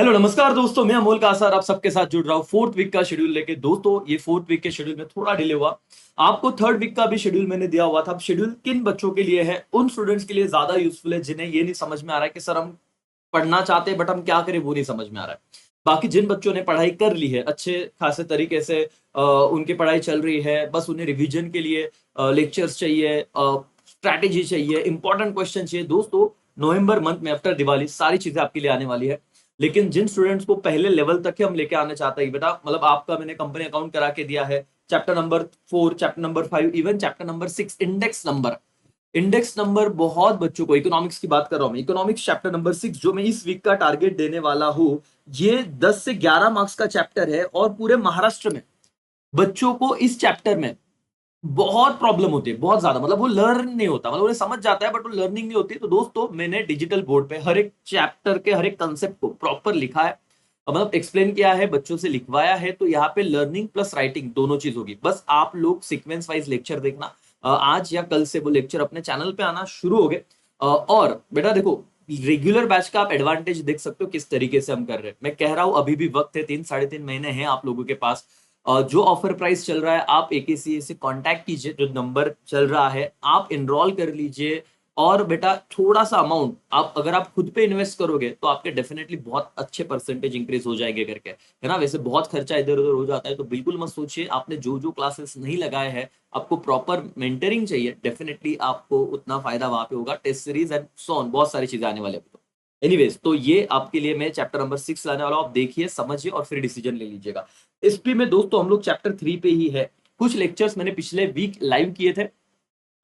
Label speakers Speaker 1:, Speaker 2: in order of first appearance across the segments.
Speaker 1: Hello नमस्कार दोस्तों, मैं अमोल कासार आप सबके साथ जुड़ रहा हूँ फोर्थ वीक का शेड्यूल लेके। दोस्तों ये फोर्थ वीक के शेड्यूल में थोड़ा डिले हुआ। आपको थर्ड वीक का भी शेड्यूल मैंने दिया हुआ था। अब शेड्यूल किन बच्चों के लिए है? उन स्टूडेंट्स के लिए ज्यादा यूजफुल है जिन्हें ये नहीं समझ में आ रहा है कि सर हम पढ़ना चाहते हैं बट हम क्या करें, वो नहीं समझ में आ रहा है। बाकी जिन बच्चों ने पढ़ाई कर ली है अच्छे खासे तरीके से, उनकी पढ़ाई चल रही है, बस उन्हें रिवीजन के लिए लेक्चर्स चाहिए, स्ट्रैटेजी चाहिए, इंपॉर्टेंट क्वेश्चन चाहिए। दोस्तों नवंबर मंथ में आफ्टर दिवाली सारी चीजें आपके लिए आने वाली है। लेकिन जिन स्टूडेंट्स को पहले लेवल तक ही हम लेके आने चाहते हैं, बेटा मतलब आपका मैंने कंपनी अकाउंट करा के दिया है। Chapter number 4, chapter number 5, even chapter number 6, index number बहुत बच्चों को, इकोनॉमिक्स की बात कर रहा हूं मैं, इकोनॉमिक्स चैप्टर नंबर 6 जो मैं इस वीक का टारगेट देने वाला हूं। ये 10 से 11 मार्क्स का चैप्टर है और पूरे महाराष्ट्र में बच्चों को इस चैप्टर में बहुत प्रॉब्लम होती है, बहुत ज्यादा। मतलब वो लर्न नहीं होता, मतलब उन्हें समझ जाता है बट वो लर्निंग नहीं होती। तो दोस्तों मैंने डिजिटल बोर्ड पे हर एक चैप्टर के हर एक कंसेप्ट को प्रॉपर लिखा है, मतलब एक्सप्लेन किया है, बच्चों से लिखवाया है। तो यहाँ पे लर्निंग प्लस राइटिंग दोनों चीज होगी। बस आप लोग सीक्वेंस वाइज लेक्चर देखना। आज या कल से वो लेक्चर अपने चैनल पे आना शुरू हो गए। और बेटा देखो, रेगुलर बैच का आप एडवांटेज देख सकते हो किस तरीके से हम कर रहे हैं। मैं कह रहा हूं अभी भी वक्त है, 3 साढ़े 3 महीने हैं आप लोगों के पास। जो ऑफर प्राइस चल रहा है आप एकेसीए से कांटेक्ट कीजिए, जो नंबर चल रहा है आप इनरोल कर लीजिए। और बेटा थोड़ा सा अमाउंट आप अगर आप खुद पे इन्वेस्ट करोगे तो आपके डेफिनेटली बहुत अच्छे परसेंटेज इंक्रीज हो जाएंगे करके, है ना। वैसे बहुत खर्चा इधर उधर हो जाता है, तो बिल्कुल मत सोचिए। आपने जो जो क्लासेस नहीं लगाए हैं, आपको प्रॉपर मेंटरिंग चाहिए, डेफिनेटली आपको उतना फायदा वहां पे होगा। Test series and so on, बहुत सारी चीजें आने वाले हैं। एनीवेज, तो ये आपके लिए मैं चैप्टर नंबर 6 लाने वाला हूं। आप देखिए, समझिए और फिर डिसीजन ले लीजिएगा। एसपी में दोस्तों हम लोग चैप्टर 3 पे ही है। कुछ लेक्चर्स मैंने पिछले वीक लाइव किए थे।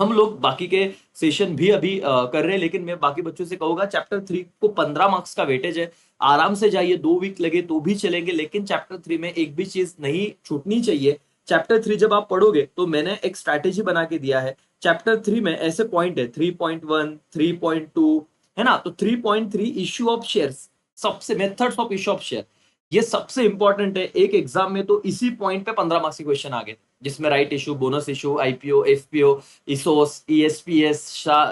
Speaker 1: हम लोग बाकी के सेशन भी अभी कर रहे हैं, लेकिन मैं बाकी बच्चों से कहूंगा चैप्टर 3 को 15 मार्क्स का वेटेज है। आराम से जाइए, 2 वीक लगे तो भी चलेंगे, लेकिन चैप्टर 3 में एक भी चीज नहीं छूटनी चाहिए। चैप्टर 3 जब आप पढ़ोगे तो मैंने एक स्ट्रैटेजी बना के दिया है। चैप्टर 3 में ऐसे पॉइंट है 3.1, 3.2, है ना। तो 3.3 इश्यू ऑफ शेयर्स, सबसे methods of issue of share, ये सबसे इंपॉर्टेंट है। एक एग्जाम में तो इसी पॉइंट पे 15 मार्क्स के क्वेश्चन आ गए, जिसमें right issue, bonus issue, IPO, FPO, ESOS, ESPS,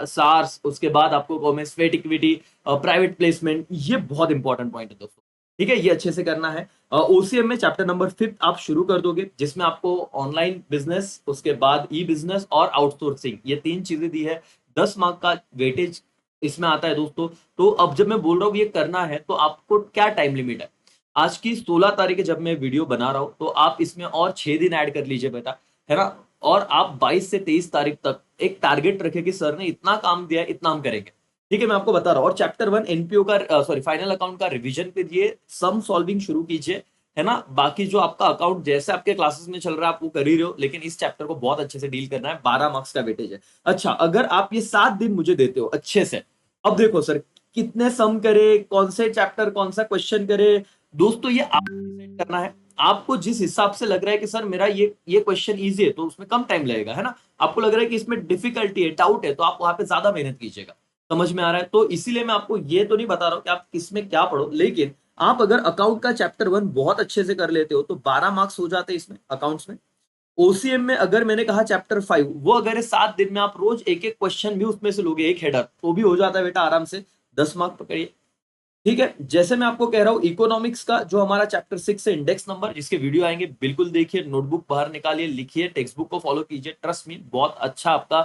Speaker 1: SARs, उसके बाद आपको कहूं मैं स्वेट इक्विटी, प्राइवेट प्लेसमेंट, ये बहुत इंपॉर्टेंट पॉइंट है दोस्तों। ठीक है, ये अच्छे से करना है। ओसीएम में चैप्टर नंबर 5 आप शुरू कर दोगे, जिसमें आपको ऑनलाइन बिजनेस, उसके बाद ई बिजनेस और आउटसोर्सिंग, ये 3 चीजें दी है। 10 मार्क का वेटेज इसमें आता है दोस्तों। तो अब जब मैं बोल रहा हूँ ये करना है, तो आपको क्या टाइम लिमिट है? आज की 16 तारीख है जब मैं वीडियो बना रहा हूं, तो आप इसमें और 6 दिन ऐड कर लीजिए बेटा, है ना। और आप 22 से 23 तारीख तक एक टारगेट रखे कि सर ने इतना काम दिया है, इतना हम करेंगे। ठीक है, मैं आपको बता रहा हूं। और चैप्टर 1 एनपीओ का, सॉरी, फाइनल अकाउंट का रिवीजन कीजिए, सम सॉल्विंग शुरू कीजिए, है ना। बाकी जो आपका अकाउंट जैसे आपके क्लासेस में चल रहा है आप वो कर ही रहे हो, लेकिन इस चैप्टर को बहुत अच्छे से डील करना है। 12 मार्क्स का वेटेज है। अच्छा, अगर आप ये 7 दिन मुझे देते हो अच्छे से, अब देखो सर कितने सम करे, कौन से चैप्टर कौन सा क्वेश्चन करे, दोस्तों ये आपको डिसाइड करना है। आपको जिस हिसाब से लग रहा है कि सर मेरा ये क्वेश्चन इजी है, तो उसमें कम टाइम लगेगा, है ना। आपको लग रहा है कि इसमें डिफिकल्टी है, डाउट है, तो आप वहां पे ज्यादा मेहनत कीजिएगा। समझ में आ रहा है? तो इसीलिए मैं आपको ये तो नहीं बता रहा हूं कि आप किसमें क्या पढ़ो, लेकिन आप अगर अकाउंट का चैप्टर 1 बहुत अच्छे से कर लेते हो तो 12 मार्क्स हो जाते हैं इसमें, अकाउंट्स में। ओसीएम में अगर मैंने कहा चैप्टर 5, वो अगर 7 दिन में आप रोज एक एक क्वेश्चन भी उसमें से लोगे, एक हेडर, तो भी हो जाता है बेटा आराम से। 10 मार्क पकड़िए। ठीक है, जैसे मैं आपको कह रहा हूं इकोनॉमिक्स का जो हमारा चैप्टर 6 है, इंडेक्स नंबर, जिसके वीडियो आएंगे, बिल्कुल देखिए, नोटबुक बाहर निकालिए, लिखिए, टेक्स्ट बुक को फॉलो कीजिए। ट्रस्ट मी, बहुत अच्छा आपका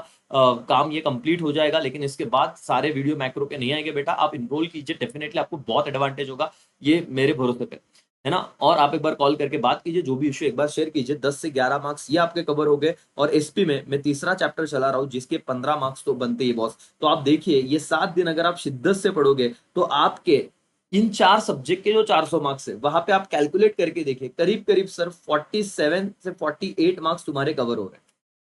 Speaker 1: काम ये कंप्लीट हो जाएगा। लेकिन इसके बाद सारे वीडियो मैक्रो के नहीं आएंगे बेटा, आप इनरोल कीजिए, डेफिनेटली आपको बहुत एडवांटेज होगा, ये मेरे भरोसे पे, है ना। और आप एक बार कॉल करके बात कीजिए, जो भी इश्यू एक बार शेयर कीजिए। 10 से 11 मार्क्स ये आपके कवर हो गए। और एसपी में मैं तीसरा चैप्टर चला रहा हूं, जिसके 15 मार्क्स तो बनते ही बॉस। तो आप देखिए, ये 7 दिन अगर आप शिद्दत से पढ़ोगे तो आपके इन 4 सब्जेक्ट के जो 400 मार्क्स है, वहां पे आप कैलकुलेट करके देखिए, करीब करीब सर 47 से 48 मार्क्स तुम्हारे कवर हो रहे हैं।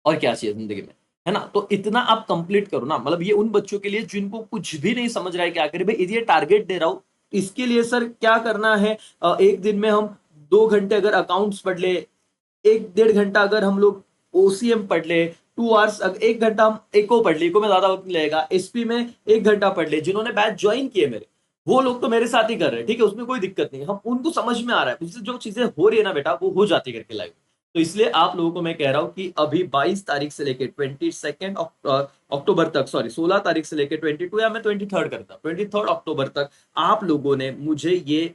Speaker 1: और क्या चाहिए जिंदगी में, है ना। तो इतना आप कंप्लीट करो ना। मतलब ये उन बच्चों के लिए जिनको कुछ भी नहीं समझ रहा है क्या करे, भाई ये टारगेट दे रहा हूं, इसके लिए सर क्या करना है। एक दिन में हम 2 घंटे अगर अकाउंट्स पढ़ ले, 1 डेढ़ घंटा अगर हम लोग ओसीएम पढ़ ले, 2 आवर्स, अगर 1 घंटा हम इको पढ़ ले, इको में ज्यादा वक्त लगेगा, एसपी में 1 घंटा पढ़ ले। जिन्होंने बैच ज्वाइन किए मेरे, वो लोग तो मेरे साथ ही कर रहे हैं, ठीक है, उसमें कोई दिक्कत नहीं, हम उनको समझ में आ रहा है, उससे जो चीजें हो रही है ना बेटा, वो हो जाती करके लाइव। तो इसलिए आप लोगों को मैं कह रहा हूं कि अभी 22 तारीख से लेकर 22 अक्टूबर तक, सॉरी 16 तारीख से लेकर 22, या मैं 23 करता, 23 अक्टूबर तक आप लोगों ने मुझे ये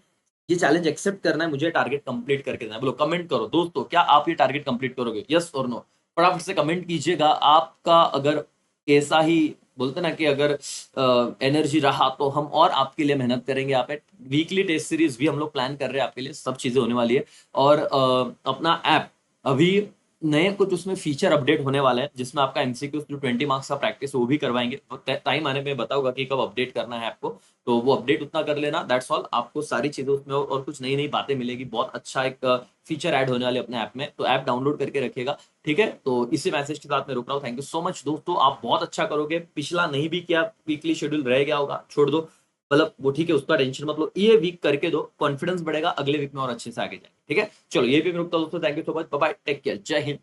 Speaker 1: ये चैलेंज एक्सेप्ट करना है, मुझे टारगेट कंप्लीट करके देना है। बोलो, कमेंट करो दोस्तों, क्या आप ये टारगेट कंप्लीट करोगे, यस और नो? फटाफट से कमेंट कीजिएगा। आपका अगर ऐसा ही बोलते ना कि अगर एनर्जी रहा तो हम और आपके लिए मेहनत करेंगे। यहाँ पे वीकली टेस्ट सीरीज भी हम लोग प्लान कर रहे हैं आपके लिए, सब चीजें होने वाली है। और अपना ऐप अभी नए कुछ उसमें फीचर अपडेट होने वाला है, जिसमें आपका एमसीक्यू जो 20 मार्क्स का प्रैक्टिस वो भी करवाएंगे। टाइम आने पे बताऊंगा कि कब अपडेट करना है आपको, तो वो अपडेट उतना कर लेना, दैट्स ऑल। आपको सारी चीजें उसमें और कुछ नई नई बातें मिलेगी। बहुत अच्छा एक फीचर ऐड होने वाले अपने ऐप में, तो ऐप डाउनलोड करके रखिएगा, ठीक है? तो इसी मैसेज के साथ मैं रुक रहा हूँ। थैंक यू सो मच दोस्तों, आप बहुत अच्छा करोगे। पिछला नहीं भी किया, वीकली शेड्यूल रह गया होगा, छोड़ दो, मतलब वो ठीक है, उसका टेंशन मत लो। ये वीक करके दो, कॉन्फिडेंस बढ़ेगा, अगले वीक में और अच्छे से आगे जाएंगे, ठीक है? चलो ये भी मैं रुकता हूँ दोस्तों, thank you so much, bye bye, take care, जय हिंद।